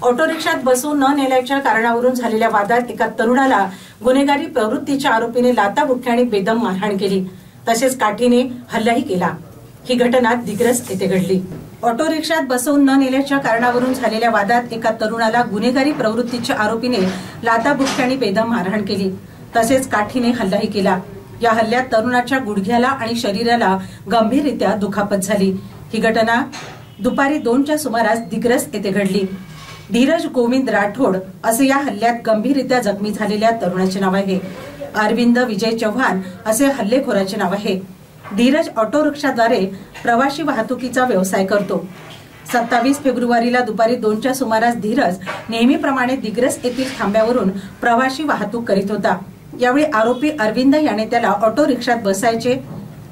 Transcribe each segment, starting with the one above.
Auto रिक्षात बसून न नेल्याच्या कारणावरून झालेल्या वादात एका तरुणाला गुन्हेगारी प्रवृत्तीच्या आरोपीने लाथाबुक्क्याने बेदम मारहाण केली, तसेच काठीने हल्लाही केला। ही घटना दिग्रस येथे घडली। ऑटो रिक्षात बसवून न नेल्याच्या कारणावरून झालेल्या वादात एका तरुणाला गुन्हेगारी प्रवृत्तीच्या आरोपीने लाथाबुक्क्याने बेदम मारहाण केली, तसेच काठीने हल्लाही केला। या हल्ल्यात तरुणाच्या गुडघ्याला आणि शरीराला गंभीररित्या दुखापत झाली। ही घटना दुपारी 2च्या सुमारास दिग्रस येथे घडली। धीरज गोविंद राठोड असे या हल्ल्यात गंभीररित्या जखमी झालेल्या तरुणाचे नाव आहे। अरविंद विजय चव्हाण असे हल्लेखोराचे नाव आहे। धीरज ऑटो रिक्षाद्वारे प्रवासी वाहतुकीचा व्यवसाय करतो। 27 फेब्रुवारीला दुपारी 2च्या सुमारास धीरज नेहमीप्रमाणे दिग्रस येथील थांब्यावरून प्रवासी वाहतूक करीत होता। यावेळी आरोपी अरविंद याने त्याला ऑटो रिक्षात बसायचे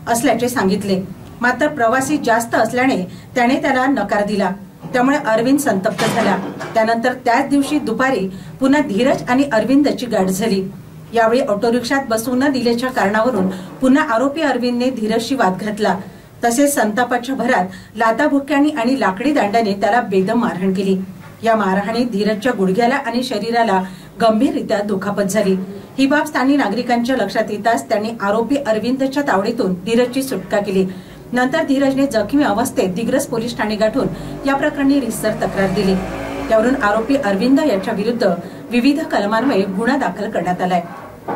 असल्याचे सांगितले, मात्र प्रवासी जास्त असल्याने त्याने त्याला नकार दिला। त्यामुळे अरविंद संतप्त झाला। त्यानंतर त्याच दिवशी दुपारी पुन्हा धीरज आणि अरविंदची गाठ झाली। यावेळी ऑटो रिक्षात बसवून न दिल्याच्या कारणावरून पुन्हा आरोपी अरविंदने धीरजशी वाद घातला, तसेच संतापाच्या भरात लाथाबुक्क्याने आणि लाकडी दांड्याने त्याला बेदम मारहाण केली। या मारहाणीत धीरजच्या गुडघ्याला आणि शरीराला गंभीररित्या दुखापत झाली। ही बाब स्थानिक नागरिकांच्या लक्षात येताच त्यांनी आरोपी अरविंदच्या तावडीतून धीरजची सुटका केली। नंतर धीरजने जखमी अवस्थेत दिग्रस पोलीस ठाणे गाठून या प्रकरणी रितसर तक्रार दिली। त्यावरून आरोपी अरविंद याच्या विरुद्ध विविध कलमान्वये गुन्हा दाखल करण्यात आलाय।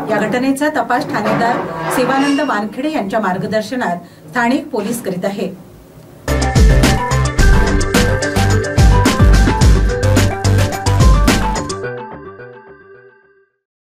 या घटनेचा तपास ठाणेदार सेवानंद वानखेडे यांच्या मार्गदर्शनात स्थानिक पोलीस करीत आहे।